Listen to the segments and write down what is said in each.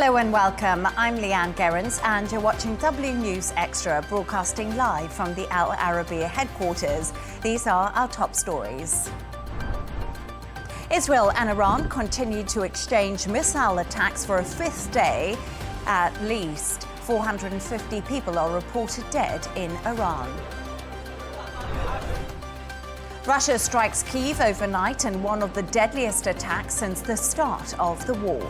Hello and welcome. I'm Leigh-Ann Gerrans and you're watching W News Extra, broadcasting live from the Al Arabiya headquarters. These are our top stories. Israel and Iran continue to exchange missile attacks for a fifth day. At least 450 people are reported dead in Iran. Russia strikes Kyiv overnight in one of the deadliest attacks since the start of the war.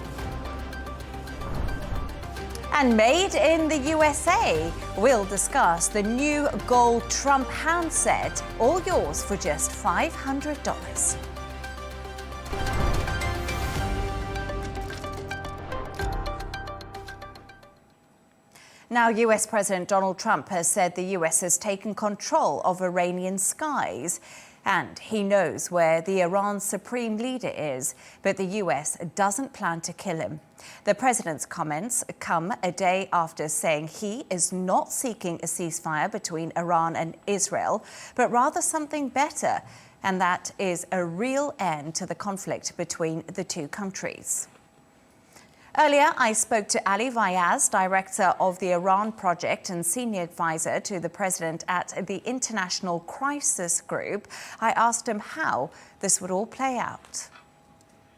And made in the USA, we'll discuss the new gold Trump handset, all yours for just $500. Now, US President Donald Trump has said the US has taken control of Iranian skies. And he knows where the Iran's supreme leader is, but the US doesn't plan to kill him. The president's comments come a day after saying he is not seeking a ceasefire between Iran and Israel, but rather something better, and that is a real end to the conflict between the two countries. Earlier, I spoke to Ali Vayyaz, director of the Iran Project and senior advisor to the president at the International Crisis Group. I asked him how this would all play out.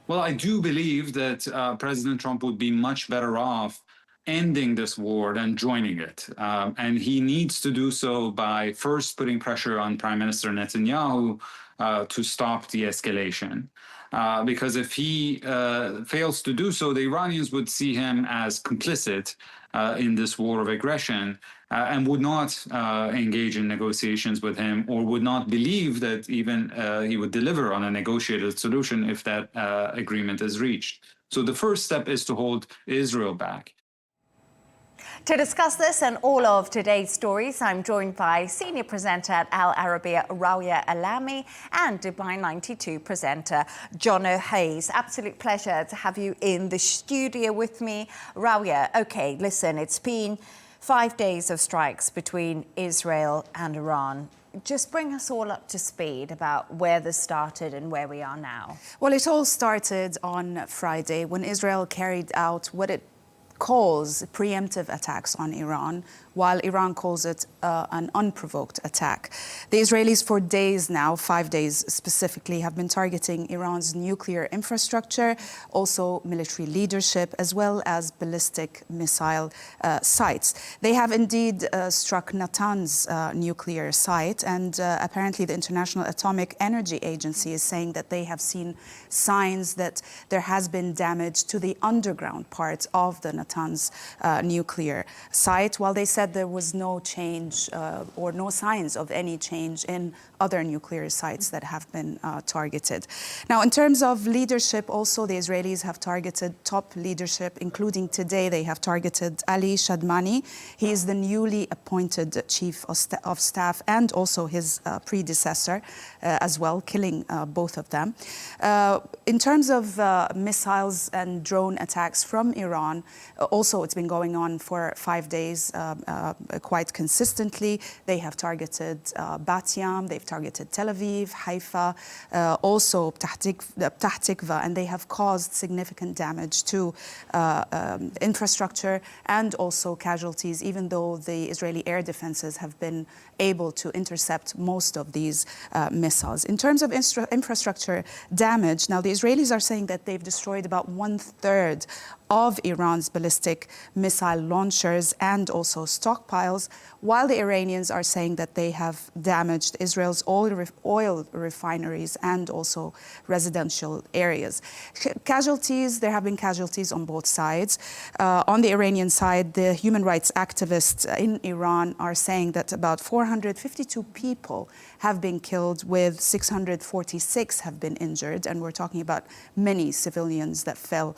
Well, I do believe that President Trump would be much better off ending this war than joining it. And he needs to do so by first putting pressure on Prime Minister Netanyahu to stop the escalation. Because if he fails to do so, the Iranians would see him as complicit in this war of aggression and would not engage in negotiations with him, or would not believe that even he would deliver on a negotiated solution if that agreement is reached. So the first step is to hold Israel back. To discuss this and all of today's stories, I'm joined by senior presenter at Al Arabiya, Rawia Alami, and Dubai 92 presenter Jono Hayes. Absolute pleasure to have you in the studio with me. Rawia, okay, listen, it's been 5 days of strikes between Israel and Iran. Just bring us all up to speed about where this started and where we are now. Well, it all started on Friday when Israel carried out what it calls preemptive attacks on Iran, while Iran calls it an unprovoked attack. The Israelis for days now, 5 days specifically, have been targeting Iran's nuclear infrastructure, also military leadership, as well as ballistic missile sites. They have indeed struck Natanz nuclear site, and apparently the International Atomic Energy Agency is saying that they have seen signs that there has been damage to the underground part of the Natanz nuclear site, while they said there was no change or no signs of any change in other nuclear sites that have been targeted. Now, in terms of leadership, also the Israelis have targeted top leadership, including today they have targeted Ali Shadmani. He is the newly appointed chief of staff and also his predecessor as well, killing both of them. In terms of missiles and drone attacks from Iran, also it's been going on for 5 days quite consistently. They have targeted Bat Yam, they've targeted Tel Aviv, Haifa, also Ptah Tikva, and they have caused significant damage to infrastructure and also casualties, even though the Israeli air defenses have been able to intercept most of these missiles. In terms of infrastructure damage, now the Israelis are saying that they've destroyed about 1/3 of Iran's ballistic missile launchers and also stockpiles, while the Iranians are saying that they have damaged Israel's oil refineries and also residential areas. Casualties, there have been casualties on both sides. On the Iranian side, the human rights activists in Iran are saying that about 452 people have been killed, with 646 have been injured, and we're talking about many civilians that fell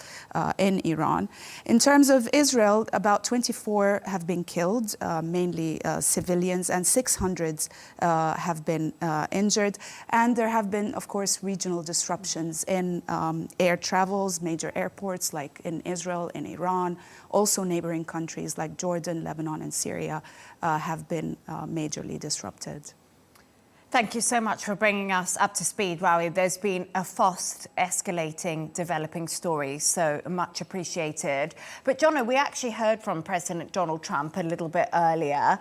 in Iran. In terms of Israel, about 24 have been killed, mainly civilians, and 600 have been injured. And there have been, of course, regional disruptions in air travels, major airports like in Israel, in Iran. Also neighboring countries like Jordan, Lebanon, and Syria have been majorly disrupted. Thank you so much for bringing us up to speed, Rawia. There's been a fast escalating, developing story, so much appreciated. But Jono, we actually heard from President Donald Trump a little bit earlier.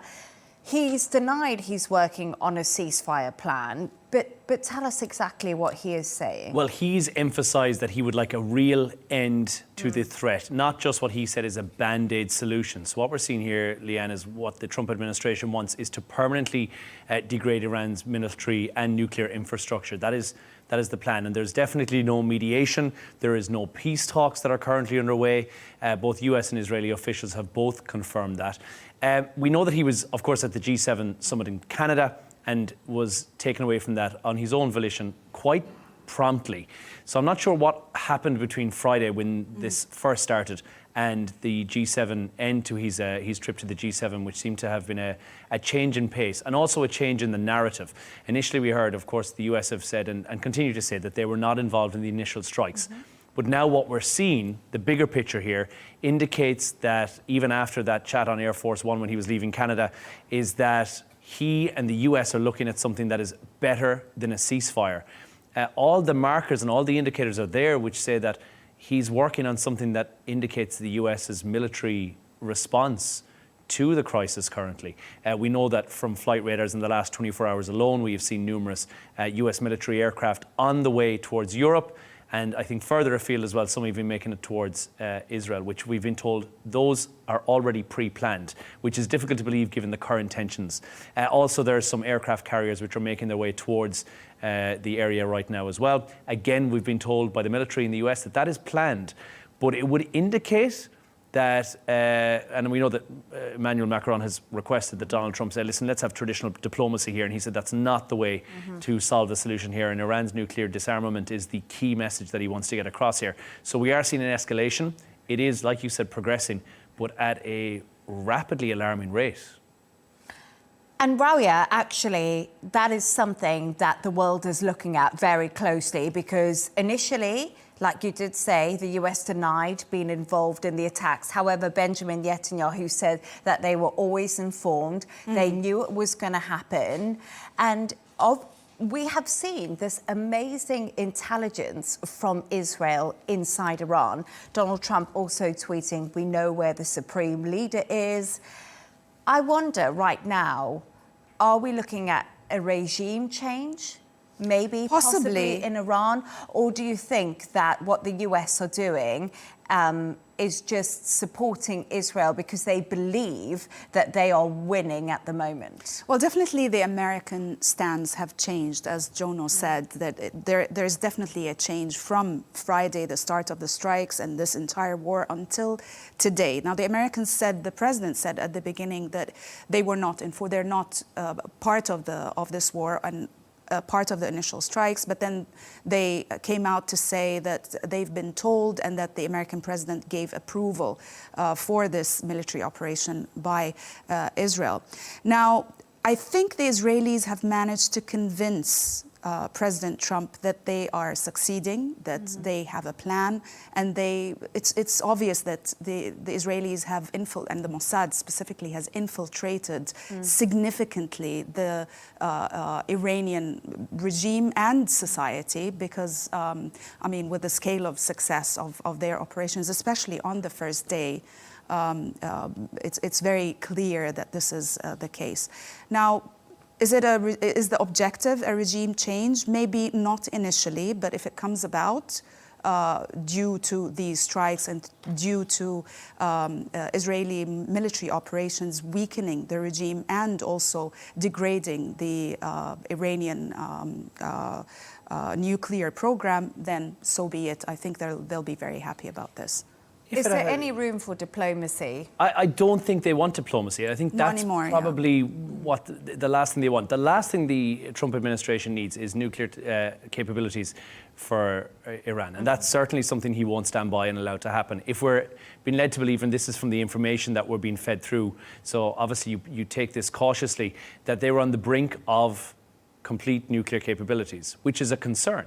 He's denied he's working on a ceasefire plan, but tell us exactly what he is saying. Well, he's emphasised that he would like a real end to the threat, not just what he said is a band-aid solution. So what we're seeing here, Leigh-Ann, is what the Trump administration wants is to permanently degrade Iran's military and nuclear infrastructure. That is the plan. And there's definitely no mediation. There is no peace talks that are currently underway. Both US and Israeli officials have both confirmed that. We know that he was, of course, at the G7 summit in Canada and was taken away from that on his own volition quite promptly. So I'm not sure what happened between Friday when this first started and the G7 end to his trip to the G7, which seemed to have been a change in pace and also a change in the narrative. Initially we heard, of course, the US have said and continue to say that they were not involved in the initial strikes. But now what we're seeing, the bigger picture here, indicates that even after that chat on Air Force One when he was leaving Canada, is that he and the US are looking at something that is better than a ceasefire. All the markers and all the indicators are there which say that he's working on something that indicates the US's military response to the crisis currently. We know that from flight radars in the last 24 hours alone, we have seen numerous US military aircraft on the way towards Europe. And I think further afield as well, some have been making it towards Israel, which we've been told those are already pre-planned, which is difficult to believe given the current tensions. Also, there are some aircraft carriers which are making their way towards the area right now as well. Again, we've been told by the military in the US that that is planned, but it would indicate that, and we know that Emmanuel Macron has requested that Donald Trump say, listen, let's have traditional diplomacy here. And he said that's not the way to solve the solution here. And Iran's nuclear disarmament is the key message that he wants to get across here. So we are seeing an escalation. It is, like you said, progressing, but at a rapidly alarming rate. And Rawia, actually, that is something that the world is looking at very closely because initially, like you did say, the US denied being involved in the attacks. However, Benjamin Netanyahu said that they were always informed. They knew it was going to happen. And we have seen this amazing intelligence from Israel inside Iran. Donald Trump also tweeting, we know where the supreme leader is. I wonder right now, are we looking at a regime change? Maybe, possibly in Iran? Or do you think that what the US are doing is just supporting Israel because they believe that they are winning at the moment? Well, definitely the American stands have changed, as Jono said, that there's definitely a change from Friday, the start of the strikes and this entire war until today. Now, the Americans said, the president said at the beginning that they were not informed, they're not part of this war and part of the initial strikes, but then they came out to say that they've been told and that the American president gave approval for this military operation by Israel. Now, I think the Israelis have managed to convince President Trump that they are succeeding, that they have a plan, and it's obvious that the Israelis have and the Mossad specifically has infiltrated significantly the Iranian regime and society because, I mean, with the scale of success of their operations, especially on the first day, it's very clear that this is the case. Now, is the objective a regime change? Maybe not initially, but if it comes about due to these strikes and due to Israeli military operations weakening the regime and also degrading the Iranian nuclear program, then so be it. I think they'll be very happy about this. Is there any room for diplomacy? I don't think they want diplomacy. I think that's probably what the last thing they want. The last thing the Trump administration needs is nuclear capabilities for Iran. And that's certainly something he won't stand by and allow to happen. If we're being led to believe, and this is from the information that we're being fed through, so obviously you take this cautiously, that they were on the brink of complete nuclear capabilities, which is a concern.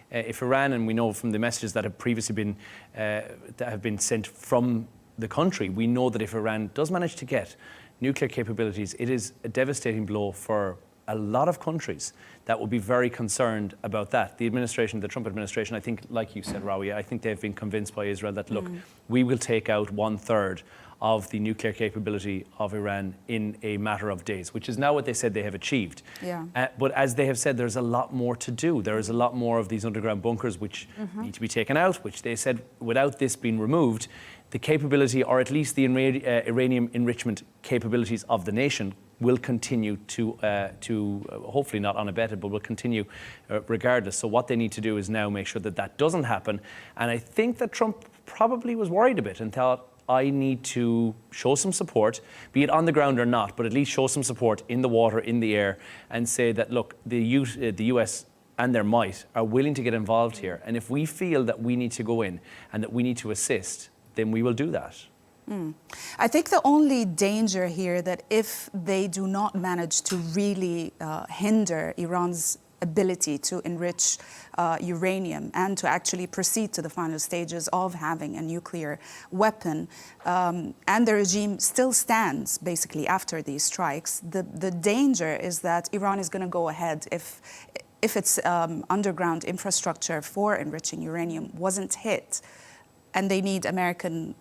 If Iran, and we know from the messages that have previously been that have been sent from the country, we know that if Iran does manage to get nuclear capabilities, it is a devastating blow for a lot of countries that would be very concerned about that. The administration, the Trump administration, I think, like you said, Rawia, I think they've been convinced by Israel that, look, we will take out 1/3 of the nuclear capability of Iran in a matter of days, which is now what they said they have achieved. Yeah. But as they have said, there's a lot more to do. There is a lot more of these underground bunkers which need to be taken out, which they said, without this being removed, the capability, or at least the uranium enrichment capabilities of the nation, will continue to hopefully not unabated, but will continue regardless. So what they need to do is now make sure that that doesn't happen. And I think that Trump probably was worried a bit and thought, I need to show some support, be it on the ground or not, but at least show some support in the water, in the air, and say that, look, the US and their might are willing to get involved here. And if we feel that we need to go in and that we need to assist, then we will do that. I think the only danger here that if they do not manage to really hinder Iran's ability to enrich uranium and to actually proceed to the final stages of having a nuclear weapon, and the regime still stands basically after these strikes, the danger is that Iran is going to go ahead if its underground infrastructure for enriching uranium wasn't hit, and they need American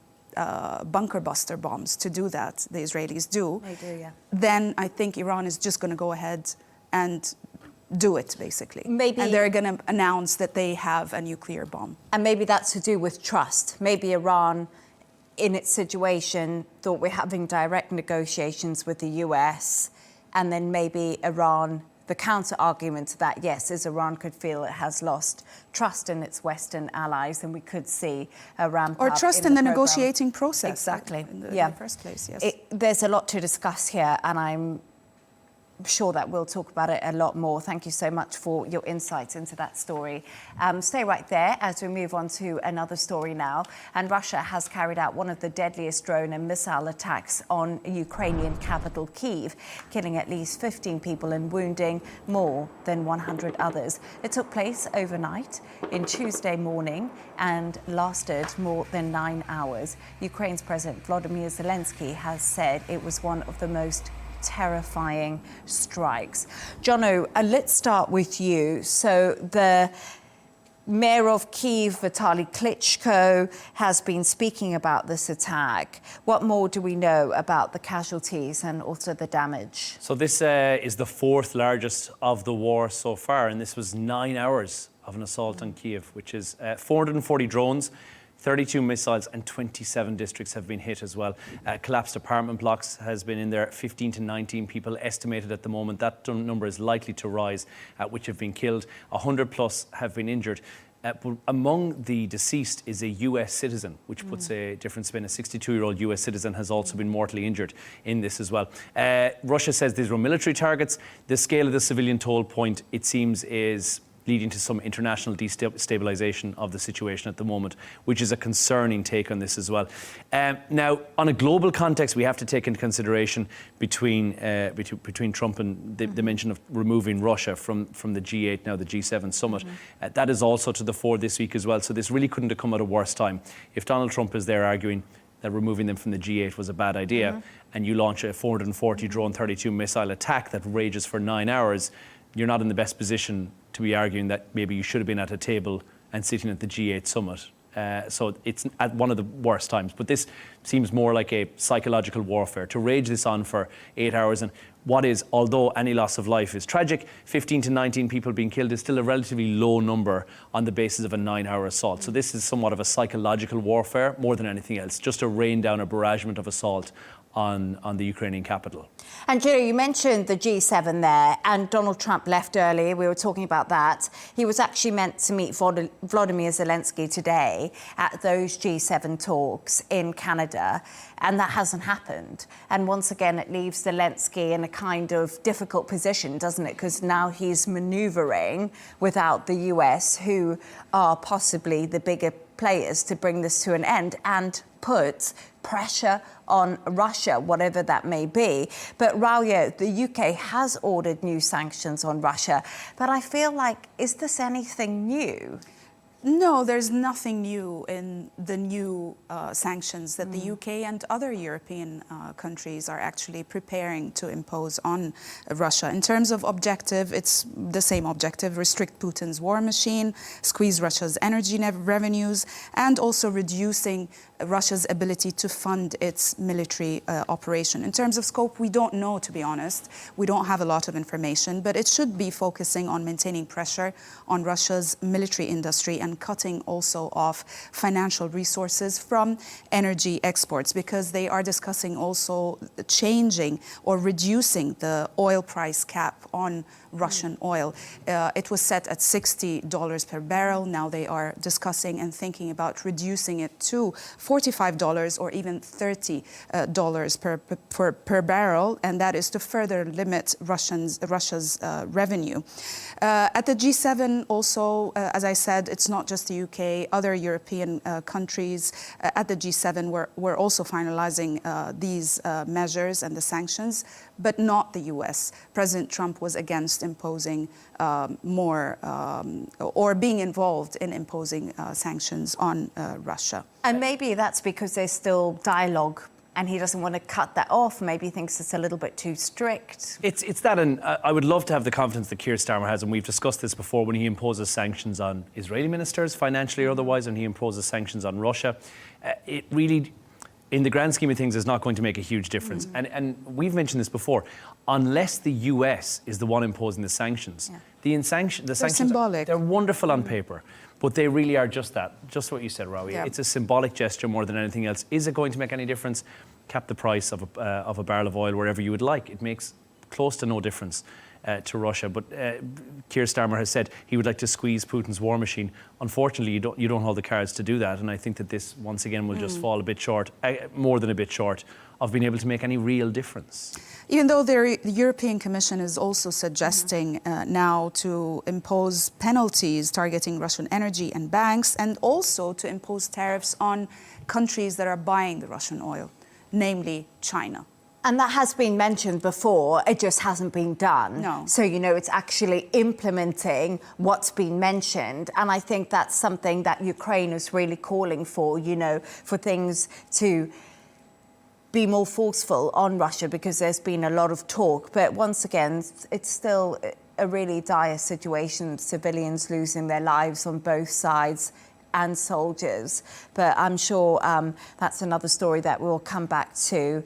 bunker buster bombs to do that, the Israelis do. They do, yeah. Then I think Iran is just going to go ahead and do it, basically. Maybe, and they're going to announce that they have a nuclear bomb. And maybe that's to do with trust. Maybe Iran, in its situation, thought we're having direct negotiations with the US, and then maybe Iran, the counter-argument to that, yes, is Iran could feel it has lost trust in its Western allies, and we could see a ramp or up trust in the program. negotiating process. Exactly. In the first place, yes. There's a lot to discuss here, and I'm sure that we'll talk about it a lot more. Thank you so much for your insights into that story. Stay right there as we move on to another story now. And Russia has carried out one of the deadliest drone and missile attacks on Ukrainian capital Kyiv, killing at least 15 people and wounding more than 100 others. It took place overnight in Tuesday morning and lasted more than 9 hours. Ukraine's President Volodymyr Zelensky has said it was one of the most terrifying strikes. Jono, let's start with you. So the Mayor of Kyiv, Vitaly Klitschko, has been speaking about this attack. What more do we know about the casualties and also the damage? So this is the 4th largest of the war so far, and this was 9 hours of an assault on Kyiv, which is 440 drones, 32 missiles, and 27 districts have been hit as well. Collapsed apartment blocks has been in there. 15 to 19 people estimated at the moment. That number is likely to rise, which have been killed. 100 plus have been injured. But among the deceased is a US citizen, which puts a different spin. A 62-year-old US citizen has also been mortally injured in this as well. Russia says these were military targets. The scale of the civilian toll point, it seems, is leading to some international destabilization of the situation at the moment, which is a concerning take on this as well. Now, on a global context, we have to take into consideration between Trump and the mention of removing Russia from the G8, now the G7 summit. That is also to the fore this week as well. So this really couldn't have come at a worse time. If Donald Trump is there arguing that removing them from the G8 was a bad idea, and you launch a 440 drone, 32 missile attack that rages for 9 hours, you're not in the best position to be arguing that maybe you should have been at a table and sitting at the G8 summit. So it's at one of the worst times. But this seems more like a psychological warfare, to rage this on for 8 hours. And what is, although any loss of life is tragic, 15 to 19 people being killed is still a relatively low number on the basis of a 9-hour assault. So this is somewhat of a psychological warfare more than anything else, just to rain down a barragement of assault on the Ukrainian capital. And Jono, you mentioned the G7 there, and Donald Trump left early. We were talking about that. He was actually meant to meet Volodymyr Zelensky today at those G7 talks in Canada, and that hasn't happened. And once again, it leaves Zelensky in a kind of difficult position, doesn't it? Because now he's manoeuvring without the US, who are possibly the bigger players, to bring this to an end and put pressure on Russia, whatever that may be. But Rawia, the UK has ordered new sanctions on Russia. But I feel like, is this anything new? No, there's nothing new in the new sanctions that the UK and other European countries are actually preparing to impose on Russia. In terms of objective, it's the same objective: restrict Putin's war machine, squeeze Russia's energy revenues, and also reducing Russia's ability to fund its military operation. In terms of scope, we don't know, to be honest. We don't have a lot of information, but it should be focusing on maintaining pressure on Russia's military industry and cutting also off financial resources from energy exports, because they are discussing also changing or reducing the oil price cap on Russian oil. It was set at $60 per barrel. Now they are discussing and thinking about reducing it to $45 or even $30 per barrel, and that is to further limit Russia's revenue. At the G7 also, as I said, it's not just the UK, other European countries at the G7 were also finalizing these measures and the sanctions, but not the US. President Trump was against imposing more or being involved in imposing sanctions on Russia. And maybe that's because there's still dialogue and he doesn't want to cut that off. Maybe he thinks it's a little bit too strict. It's that, and I would love to have the confidence that Keir Starmer has, and we've discussed this before, when he imposes sanctions on Israeli ministers, financially or otherwise, and he imposes sanctions on Russia. It really, in the grand scheme of things, is not going to make a huge difference. And we've mentioned this before. Unless the US is the one imposing the sanctions, the sanctions, symbolic. They're wonderful on paper, but they really are just that, just what you said, Rawia. Yeah. It's a symbolic gesture more than anything else. Is it going to make any difference? Cap the price of a barrel of oil wherever you would like. It makes close to no difference to Russia. But Keir Starmer has said he would like to squeeze Putin's war machine. Unfortunately, you don't hold the cards to do that, and I think that this once again will just fall a bit short, more than a bit short, of being able to make any real difference. Even though the European Commission is also suggesting now to impose penalties targeting Russian energy and banks, and also to impose tariffs on countries that are buying the Russian oil, namely China. And that has been mentioned before, it just hasn't been done. No. So, it's actually implementing what's been mentioned. And I think that's something that Ukraine is really calling for, for things to be more forceful on Russia, because there's been a lot of talk. But once again, it's still a really dire situation, civilians losing their lives on both sides and soldiers. But I'm sure that's another story that we'll come back to.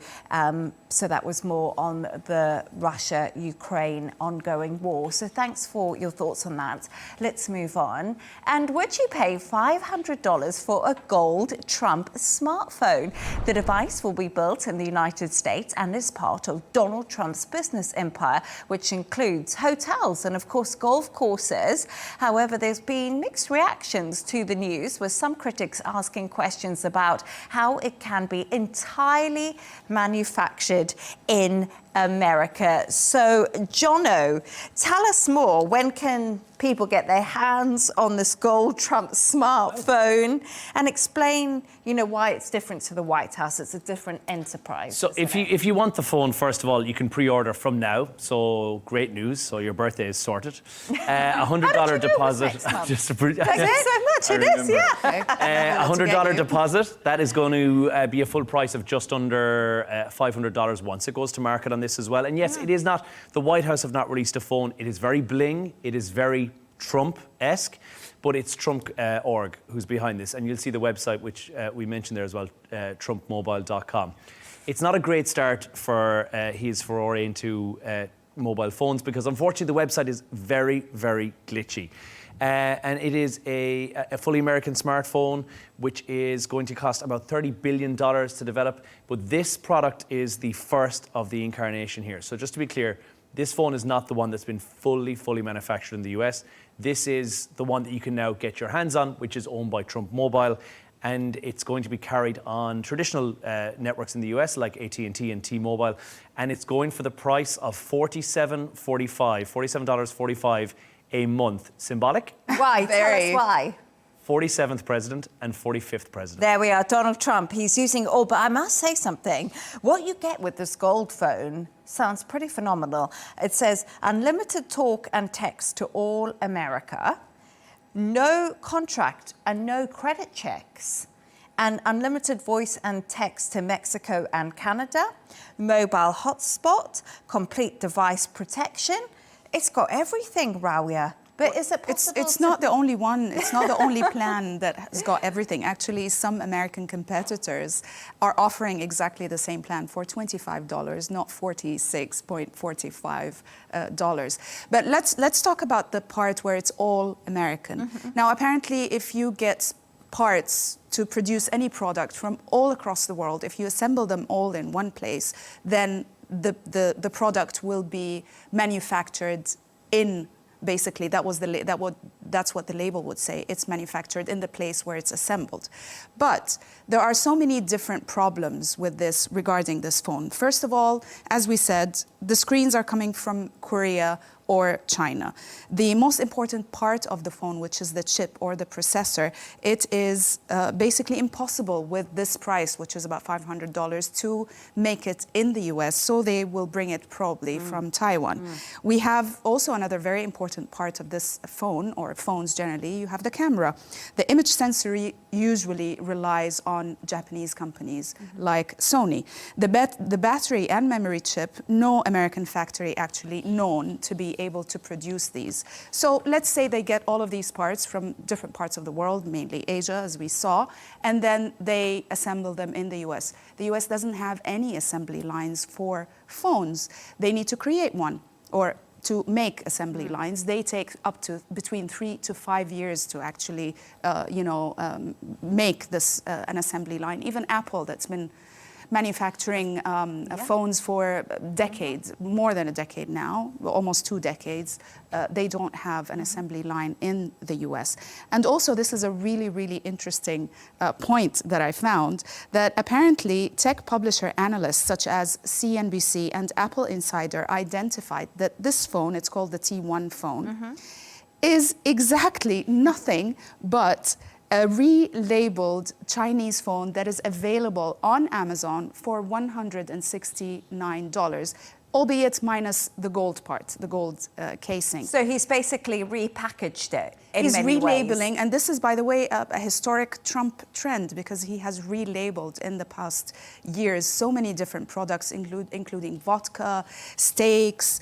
So that was more on the Russia-Ukraine ongoing war. So thanks for your thoughts on that. Let's move on. And would you pay $500 for a gold Trump smartphone? The device will be built in the United States and is part of Donald Trump's business empire, which includes hotels and, of course, golf courses. However, there's been mixed reactions to the news, with some critics asking questions about how it can be entirely manufactured in America. So, Jono, tell us more. When can people get their hands on this gold Trump smartphone, and explain, why it's different to the White House? It's a different enterprise. So if you want the phone, first of all, you can pre-order from now. So great news. So your birthday is sorted. $100 deposit. Thank you so much. It is, yeah. $100 deposit. That is going to be a full price of just under $500 once it goes to market on this as well. And yes, it is not, the White House have not released a phone. It is very bling. It is very Trump-esque, but it's Trump.org who's behind this. And you'll see the website, which we mentioned there as well, trumpmobile.com. It's not a great start for his foray into mobile phones, because unfortunately the website is very, very glitchy. And it is a fully American smartphone, which is going to cost about $30 billion to develop. But this product is the first of the incarnation here. So just to be clear, this phone is not the one that's been fully manufactured in the US. This is the one that you can now get your hands on, which is owned by Trump Mobile. And it's going to be carried on traditional networks in the US, like AT&T and T-Mobile. And it's going for the price of $47.45 a month. Symbolic? Why? Tell us why. 47th president and 45th president. There we are, Donald Trump. He's using all, but I must say something. What you get with this gold phone sounds pretty phenomenal. It says unlimited talk and text to all America, no contract and no credit checks, and unlimited voice and text to Mexico and Canada, mobile hotspot, complete device protection. It's got everything, Rawia. But is it possible? It's not the only one. It's not the only plan that has got everything. Actually, some American competitors are offering exactly the same plan for $25, not $46.45. But let's talk about the part where it's all American. Mm-hmm. Now, apparently, if you get parts to produce any product from all across the world, if you assemble them all in one place, then the product will be manufactured in. Basically, that's what the label would say. It's manufactured in the place where it's assembled. But there are so many different problems with this regarding this phone. First of all, as we said, the screens are coming from Korea or China. The most important part of the phone, which is the chip or the processor, it is basically impossible with this price, which is about $500, to make it in the US, so they will bring it probably from Taiwan. We have also another very important part of this phone, or phones generally, you have the camera. The image sensor usually relies on Japanese companies like Sony. The battery and memory chip, no American factory actually known to be able to produce these. So let's say they get all of these parts from different parts of the world, mainly Asia, as we saw, and then they assemble them in the US. The US doesn't have any assembly lines for phones. They need to create one, or to make assembly lines. They take up to between 3 to 5 years to actually, make this an assembly line. Even Apple, that's been manufacturing phones for decades, more than a decade now, almost 2 decades, they don't have an assembly line in the US. And also, this is a really, really interesting point that I found, that apparently tech publisher analysts such as CNBC and Apple Insider identified that this phone, it's called the T1 phone, is exactly nothing but a relabeled Chinese phone that is available on Amazon for $169, albeit minus the gold part, the gold casing. So he's basically repackaged it in He's many relabeling, ways. and this is, by the way, a historic Trump trend, because he has relabeled in the past years so many different products, including vodka, steaks,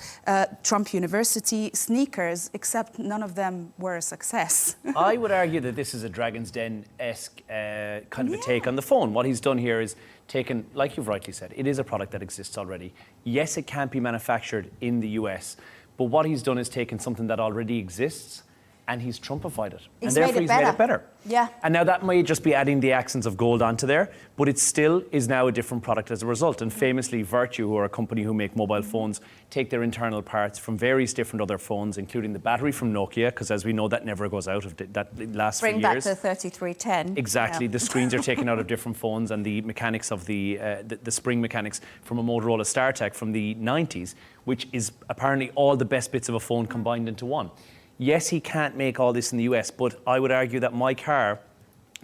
Trump University, sneakers, except none of them were a success. I would argue that this is a Dragon's Den-esque kind of a take on the phone. What he's done here is taken, like you've rightly said, it is a product that exists already. Yes, it can't be manufactured in the US, but what he's done is taken something that already exists and he's Trumpified it. He's and therefore made it better. Yeah. And now that might just be adding the accents of gold onto there, but it still is now a different product as a result. And famously, Virtue, who are a company who make mobile phones, take their internal parts from various different other phones, including the battery from Nokia, because as we know, that never goes out, that lasts for years. Bring back the 3310. Exactly. Yeah. The screens are taken out of different phones, and the mechanics of the spring mechanics from a Motorola StarTech from the 90s, which is apparently all the best bits of a phone combined into one. Yes, he can't make all this in the US, but I would argue that my car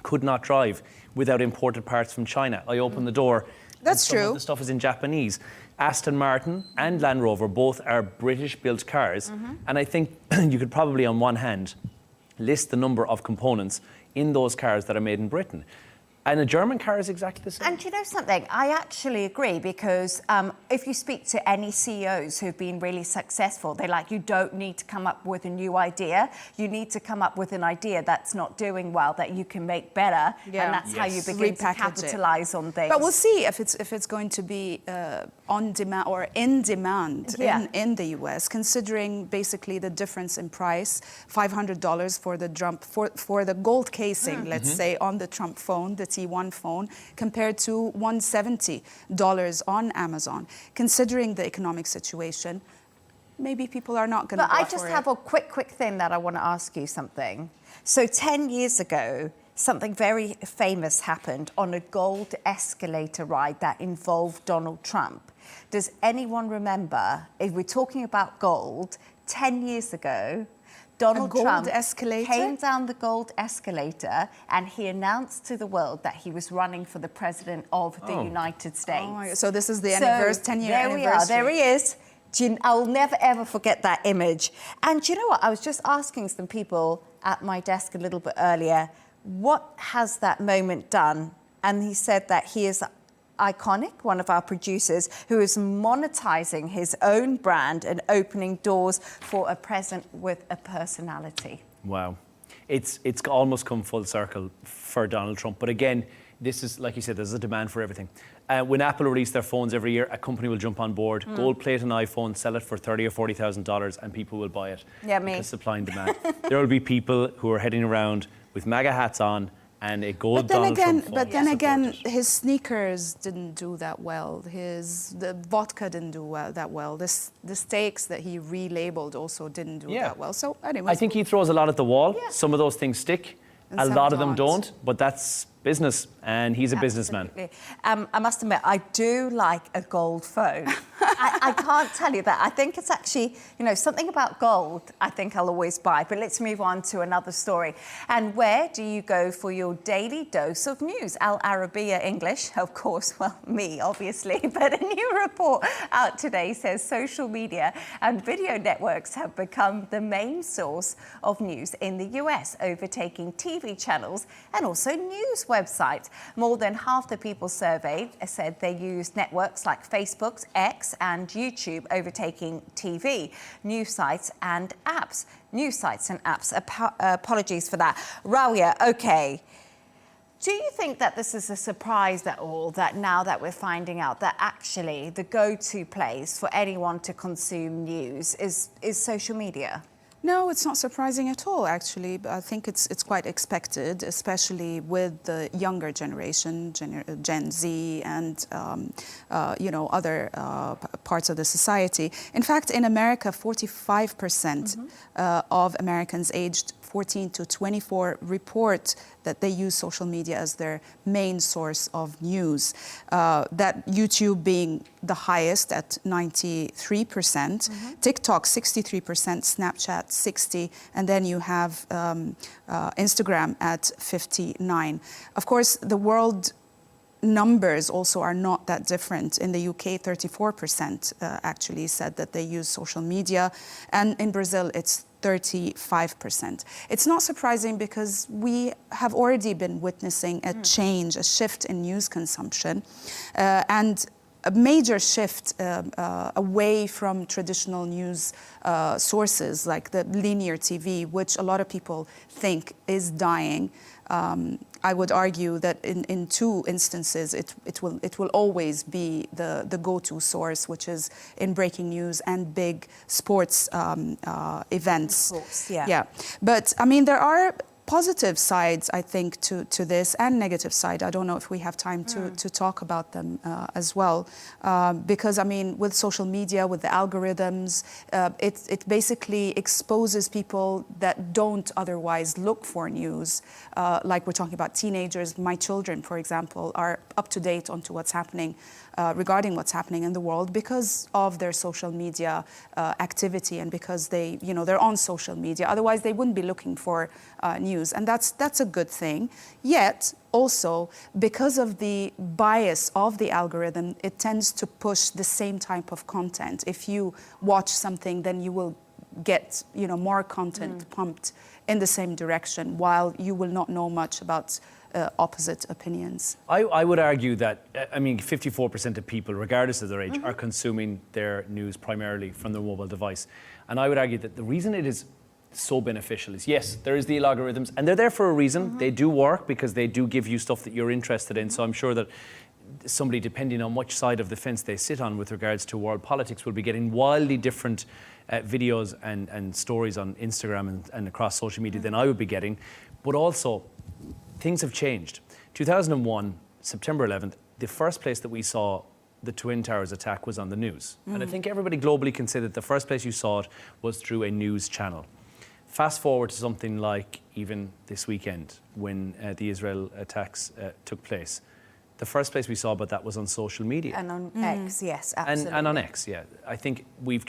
could not drive without imported parts from China. I open the door. That's and some true. of the stuff is in Japanese. Aston Martin and Land Rover both are British-built cars, and I think you could probably, on one hand, list the number of components in those cars that are made in Britain. And a German car is exactly the same. And you know something? I actually agree, because if you speak to any CEOs who've been really successful, they're like, you don't need to come up with a new idea. You need to come up with an idea that's not doing well, that you can make better. Yeah. And that's how you begin to capitalize on things. But we'll see if it's going to be on demand or in demand in the US, considering basically the difference in price, $500 for the for the gold casing, let's say, on the Trump phone, the T1 phone, compared to $170 on Amazon. Considering the economic situation, maybe people are not going to go for it. But I just have a quick thing that I want to ask you something. So 10 years ago, something very famous happened on a gold escalator ride that involved Donald Trump. Does anyone remember, if we're talking about gold, 10 years ago, Donald Trump came down the gold escalator and he announced to the world that he was running for the president of the United States. Oh, so this is the 10-year anniversary. There we are. There he is. I'll never, ever forget that image. And do you know what? I was just asking some people at my desk a little bit earlier, what has that moment done? And he said that he is iconic, one of our producers, who is monetizing his own brand and opening doors for a president with a personality. Wow. It's almost come full circle for Donald Trump. But again, this is, like you said, there's a demand for everything. When Apple release their phones every year, a company will jump on board, gold plate an iPhone, sell it for $30,000 or $40,000, and people will buy it. Yeah, me. Because supply and demand. There will be people who are heading around with MAGA hats on and a gold Donald Trump phone. But then again, his sneakers didn't do that well. The vodka didn't do that well. The steaks that he relabeled also didn't do that well. So anyway, I think he throws a lot at the wall. Yeah. Some of those things stick. A lot of them don't, but that's business, and he's a businessman. I must admit, I do like a gold phone. I can't tell you that. I think it's actually, something about gold I think I'll always buy. But let's move on to another story. And where do you go for your daily dose of news? Arabiya English, of course, well, me, obviously. But a new report out today says social media and video networks have become the main source of news in the US, overtaking TV channels and also news websites. More than half the people surveyed said they use networks like Facebook's X and YouTube, overtaking TV, news sites and apps. Apologies for that. Rawia, okay. Do you think that this is a surprise at all, that now that we're finding out that actually the go-to place for anyone to consume news is social media? No, it's not surprising at all, actually. I think it's quite expected, especially with the younger generation, Gen Z, and other parts of the society. In fact, in America, 45% of Americans aged 14 to 24 report that they use social media as their main source of news. That YouTube being the highest at 93%, TikTok 63%, Snapchat 60%, and then you have Instagram at 59%. Of course, the world numbers also are not that different. In the UK, 34% actually said that they use social media, and in Brazil, it's 35%. It's not surprising because we have already been witnessing a change, a shift in news consumption, and a major shift away from traditional news sources like the linear TV, which a lot of people think is dying. I would argue that in two instances, it will always be the go-to source, which is in breaking news and big sports events. Sports, yeah. Yeah, but I mean, there are positive sides, I think, to this, and negative side. I don't know if we have time to talk about them as well, because I mean, with social media, with the algorithms, it basically exposes people that don't otherwise look for news. Like we're talking about teenagers. My children, for example, are up to date onto what's happening regarding what's happening in the world because of their social media activity, and because they're on social media. Otherwise, they wouldn't be looking for news, and that's a good thing. Yet, also, because of the bias of the algorithm, it tends to push the same type of content. If you watch something, then you will get more content pumped in the same direction, while you will not know much about opposite opinions. I would argue that, 54% of people, regardless of their age, are consuming their news primarily from their mobile device. And I would argue that the reason it is so beneficial is, yes, there is the algorithms, and they're there for a reason. They do work because they do give you stuff that you're interested in. So I'm sure that somebody, depending on which side of the fence they sit on with regards to world politics, will be getting wildly different videos and stories on Instagram and across social media than I would be getting. But also, things have changed. 2001, September 11th, the first place that we saw the Twin Towers attack was on the news. And I think everybody globally can say that the first place you saw it was through a news channel. Fast forward to something like even this weekend when the Israel attacks took place. The first place we saw about that was on social media. And on X, yes, absolutely. And on X, yeah. I think we've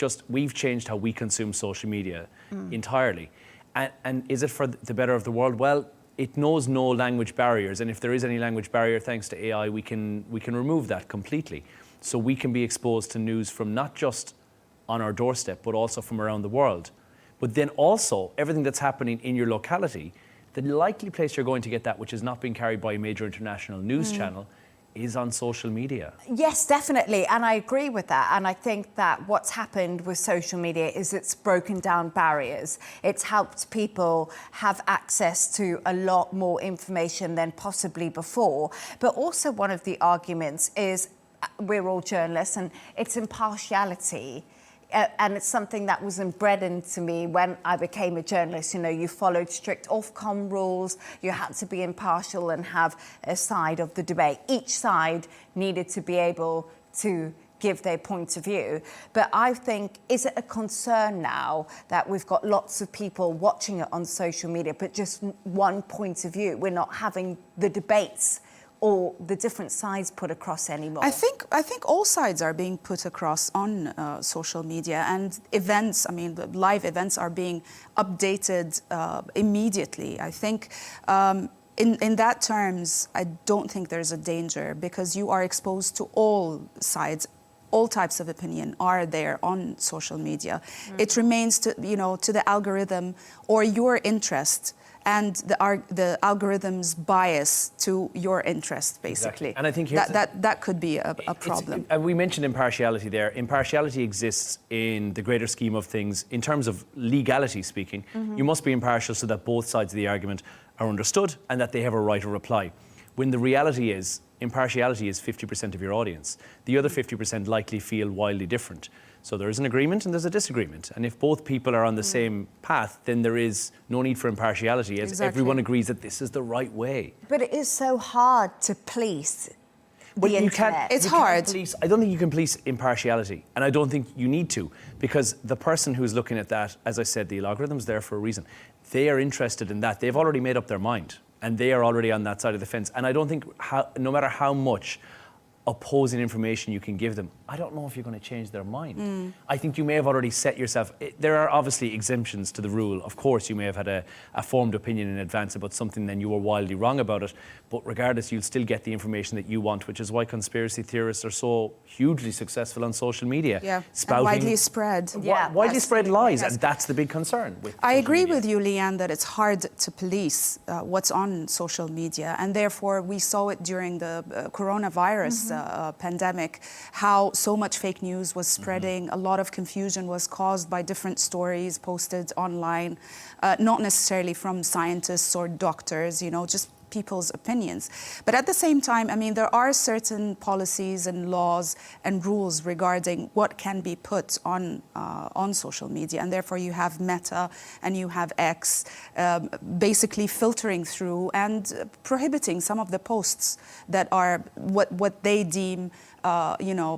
changed how we consume social media entirely. And is it for the better of the world? Well, it knows no language barriers, and if there is any language barrier, thanks to AI, we can remove that completely. So we can be exposed to news from not just on our doorstep, but also from around the world. But then also, everything that's happening in your locality, the likely place you're going to get that, which is not being carried by a major international news channel, is on social media. Yes, definitely. And I agree with that. And I think that what's happened with social media is it's broken down barriers. It's helped people have access to a lot more information than possibly before. But also one of the arguments is we're all journalists and it's impartiality. And it's something that was inbred into me when I became a journalist. You know, you followed strict Ofcom rules, you had to be impartial and have a side of the debate. Each side needed to be able to give their point of view. But I think, is it a concern now that we've got lots of people watching it on social media, but just one point of view? We're not having the debates or the different sides put across anymore? I think all sides are being put across on social media, and events, I mean, the live events are being updated immediately. I think in that terms, I don't think there's a danger, because you are exposed to all sides. All types of opinion are there on social media. It remains to the algorithm or your interest, and the algorithm's bias to your interest, basically. Exactly. And I think that could be a problem. And we mentioned impartiality there. Impartiality exists in the greater scheme of things. In terms of legality speaking, you must be impartial so that both sides of the argument are understood and that they have a right of reply. When the reality is, impartiality is 50% of your audience. The other 50% likely feel wildly different. So there is an agreement and there's a disagreement. And if both people are on the same path, then there is no need for impartiality, as everyone agrees that this is the right way. But it is so hard to police the internet. It's hard. I don't think you can police impartiality, and I don't think you need to, because the person who's looking at that, as I said, the algorithm's there for a reason. They are interested in that. They've already made up their mind, and they are already on that side of the fence. And I don't think, no matter how much opposing information you can give them, I don't know if you're going to change their mind. I think you may have already set yourself... There are obviously exemptions to the rule. Of course, you may have had a formed opinion in advance about something, then you were wildly wrong about it. But regardless, you'll still get the information that you want, which is why conspiracy theorists are so hugely successful on social media. Yeah, spouting, and widely spread. Widely spread lies, and that's the big concern with I agree media. with you, Leigh-Ann, that it's hard to police what's on social media, and therefore we saw it during the coronavirus pandemic, how so much fake news was spreading. A lot of confusion was caused by different stories posted online, not necessarily from scientists or doctors, just people's opinions. But at the same time, I mean, there are certain policies and laws and rules regarding what can be put on social media, and therefore you have Meta and you have X basically filtering through and prohibiting some of the posts that are what they deem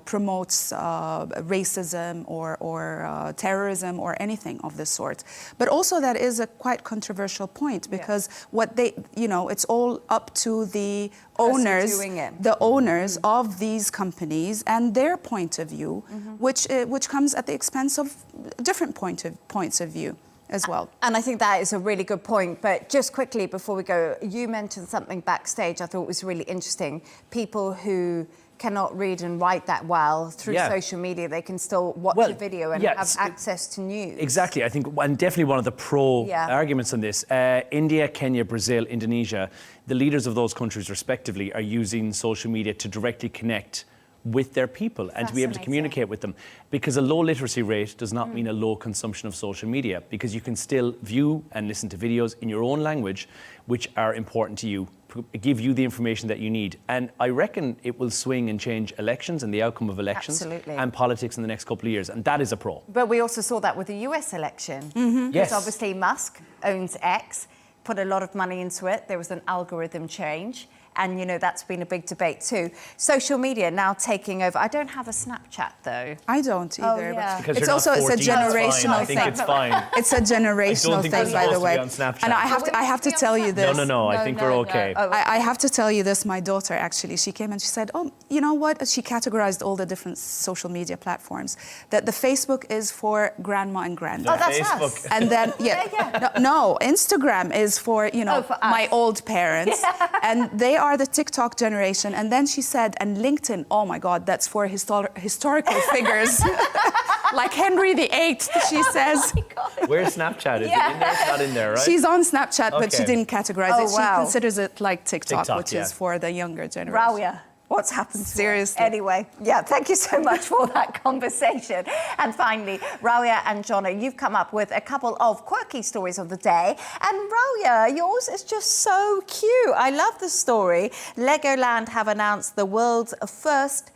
promotes racism or terrorism or anything of this sort. But also that is a quite controversial point, because what they, it's all up to the owners of these companies and their point of view, which comes at the expense of different points of view as well. And I think that is a really good point. But just quickly before we go, you mentioned something backstage I thought was really interesting. People who cannot read and write that well through social media, they can still watch a video and have access to news. Exactly. I think, and definitely one of the arguments on this, India, Kenya, Brazil, Indonesia, the leaders of those countries respectively are using social media to directly connect with their people and to be able to communicate with them. Because a low literacy rate does not mean a low consumption of social media, because you can still view and listen to videos in your own language which are important to you, give you the information that you need. And I reckon it will swing and change elections and the outcome of elections and politics in the next couple of years, and that is a pro. But we also saw that with the US election. Because obviously Musk owns X, put a lot of money into it. There was an algorithm change. And, that's been a big debate too. Social media now taking over. I don't have a Snapchat, though. I don't either. Because it's also it's a generational thing. I think it's fine. It's a generational thing, by the way. And I have to tell you this. No, I think we're okay. I have to tell you this. My daughter, actually, she came and she said, oh, you know what? She categorized all the different social media platforms. That the Facebook is for grandma and granddad. Oh, that's us. And then, no, Instagram is for, for my old parents. And they are the TikTok generation. And then she said, and LinkedIn, oh my God, that's for historical figures like Henry VIII, she says. Where's Snapchat? Is it in there? It's not in there, right? She's on Snapchat, but she Okay. didn't categorize Oh, it. She wow. considers it like TikTok, TikTok, which yeah. is for the younger generation. Rawia, what's happened to her? Seriously. Anyway, yeah, thank you so much for that conversation. And finally, Rawia and Jono, you've come up with a couple of quirky stories of the day. And Rawia, yours is just so cute. I love the story. Legoland have announced the world's first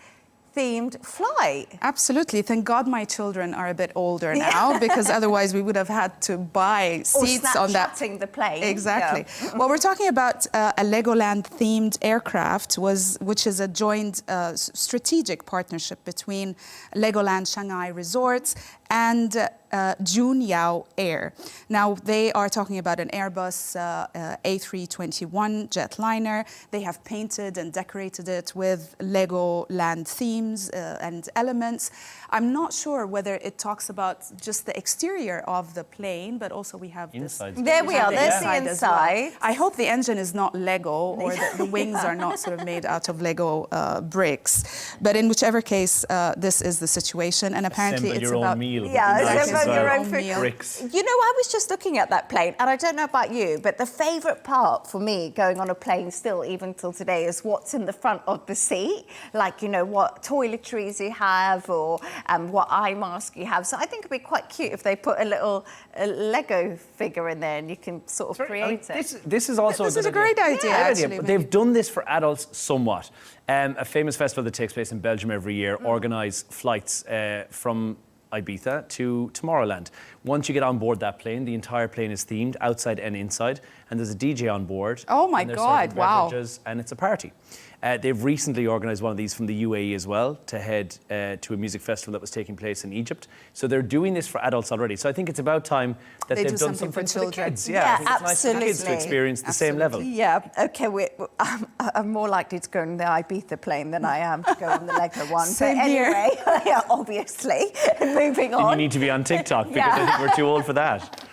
themed flight. Absolutely. Thank God my children are a bit older now, because otherwise we would have had to buy seats on that. Snapchatting the plane. Exactly. Yeah. Well, we're talking about a Legoland-themed aircraft, which is a joint strategic partnership between Legoland Shanghai Resorts and Junyao Air. Now, they are talking about an Airbus A321 jetliner. They have painted and decorated it with Legoland themes and elements. I'm not sure whether it talks about just the exterior of the plane, but also we have Inside. this. There we are. There's the as well. inside. I hope the engine is not Lego, or that the wings are not sort of made out of Lego bricks. But in whichever case, this is the situation, and apparently Assemble it's your about own meal. Yeah, with the assemble nice, your own food. bricks. You know, I was just looking at that plane, and I don't know about you, but the favourite part for me going on a plane still, even till today, is what's in the front of the seat. Like, you know, what toiletries you have, or what eye mask you have. So I think it'd be quite cute if they put a little Lego figure in there and you can sort of create it. This is also This a is a good great idea, actually. But they've done this for adults somewhat. A famous festival that takes place in Belgium every year organise flights from Ibiza to Tomorrowland. Once you get on board that plane, the entire plane is themed outside and inside, and there's a DJ on board. Oh my and they're God, serving wow. beverages, and it's a party. They've recently organised one of these from the UAE as well to head to a music festival that was taking place in Egypt. So they're doing this for adults already. So I think it's about time that They they've do done something something for for the children. kids. Yeah, I think it's nice for the kids to absolutely. experience the same level. Yeah, okay, I'm more likely to go on the Ibiza plane than I am to go on the Lego one. Same but here. anyway, yeah, obviously, moving And on. you need to be on TikTok because Yeah. I think we're too old for that.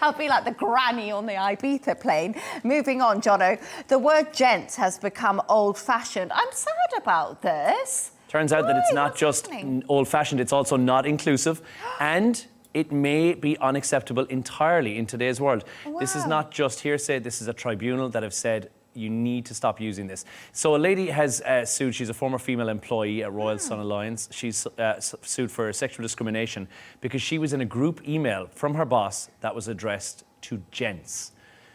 I'll be like the granny on the Ibiza plane. Moving on, Jono, the word gents has become old-fashioned. I'm sad about this. Turns out that it's Why? not What's just happening? old-fashioned, it's also not inclusive, and it may be unacceptable entirely in today's world. This is Wow. not just hearsay, this is a tribunal that have said you need to stop using this. So a lady has sued, she's a former female employee at Royal Sun Alliance. She's sued for sexual discrimination because she was in a group email from her boss that was addressed to gents.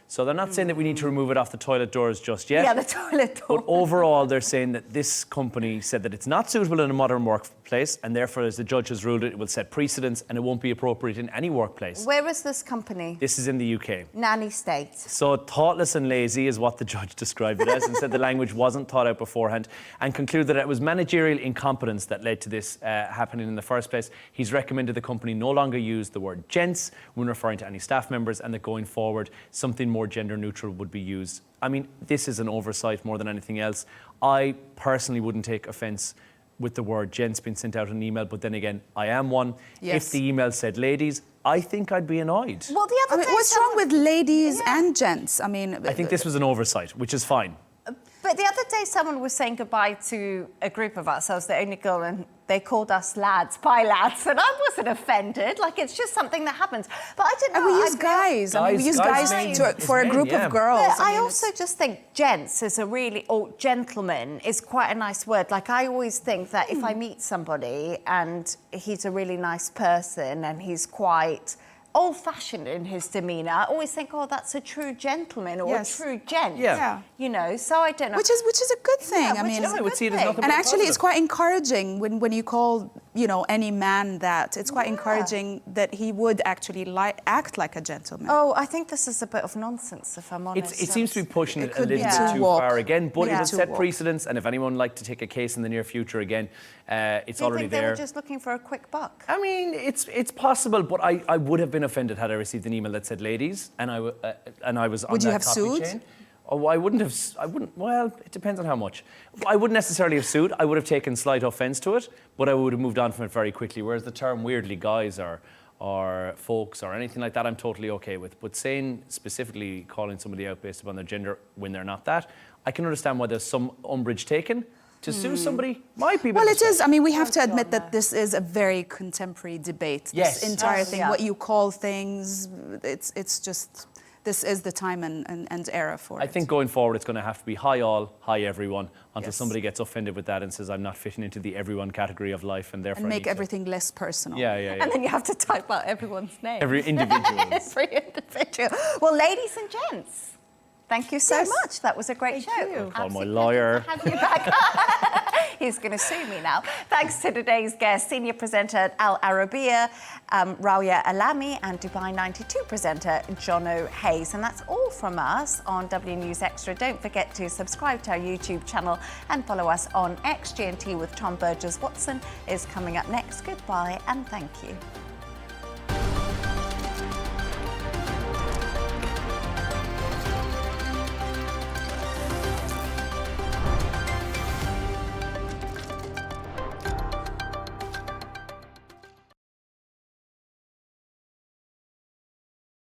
So they're not saying that we need to remove it off the toilet doors just yet. Yeah, the toilet door. But overall, they're saying that this company said that it's not suitable in a modern workplace, and therefore, as the judge has ruled it will set precedents and it won't be appropriate in any workplace. Where is this company? This is in the UK. Nanny state. So thoughtless and lazy is what the judge described it as, and said the language wasn't thought out beforehand, and concluded that it was managerial incompetence that led to this happening in the first place. He's recommended the company no longer use the word gents when referring to any staff members, and that going forward, something more gender neutral would be used. I mean, this is an oversight more than anything else. I personally wouldn't take offence with the word gents being sent out in an email, but then again, I am one. Yes. If the email said ladies, I think I'd be annoyed. Well, the other day what's wrong someone- with ladies Yeah. and gents? I mean, I think this was an oversight, which is fine. But the other day, someone was saying goodbye to a group of us. I was the only girl, and they called us lads. Bye, lads. And I wasn't offended. Like, it's just something that happens. But I didn't know. and we use I feel- guys. I mean, we use guys means for a men, group yeah. of girls. But I mean, also just think gents is a really, or gentleman is quite a nice word. Like, I always think that if I meet somebody and he's a really nice person and he's quite old-fashioned in his demeanour, I always think, oh, that's a true gentleman or Yes. a true gent. Yeah. Yeah. You know, so I don't know. which is a good thing. Yeah, I which mean, is a I would good see it as thing. nothing and but actually, it's positive. quite encouraging when you call, you know, any man that. It's quite Yeah. encouraging that he would actually act like a gentleman. Oh, I think this is a bit of nonsense, if I'm honest. It seems to be pushing it a could be little bit too too woke. far again, but Yeah. it will Too set woke. precedents, and if anyone would like to take a case in the near future again, it's Do you already think they there. were just looking for a quick buck? I mean, it's possible, but I would have been offended had I received an email that said ladies, and I was on Would you that have copy sued? chain. Oh, I wouldn't have. I wouldn't. Well, it depends on how much. I wouldn't necessarily have sued. I would have taken slight offence to it, but I would have moved on from it very quickly. Whereas the term weirdly guys or folks or anything like that, I'm totally okay with. But saying specifically calling somebody out based upon their gender when they're not that, I can understand why there's some umbrage taken. to sue somebody might be a bit Well, of a it is. stretch. I mean, we have to admit that this is a very contemporary debate. Yes. This entire Yes. thing, Yeah. what you call things, it's just, this is the time and era for it. I think going forward, it's going to have to be hi all, hi everyone, until Yes. somebody gets offended with that and says, I'm not fitting into the everyone category of life, and therefore And I make need to-" everything less personal. Yeah, yeah, yeah. And then you have to type out everyone's name. Every individual. Every individual. Well, ladies and gents, thank you so Yes. much. That was a great show. you. Call my Absolute lawyer. pleasure to have you back. He's going to sue me now. Thanks to today's guest, senior presenter at Arabiya, Rawia Alami, and Dubai 92 presenter Jono Hayes. And that's all from us on W News Extra. Don't forget to subscribe to our YouTube channel and follow us on X. G&T with Tom Burgess-Watson is coming up next. Goodbye and thank you.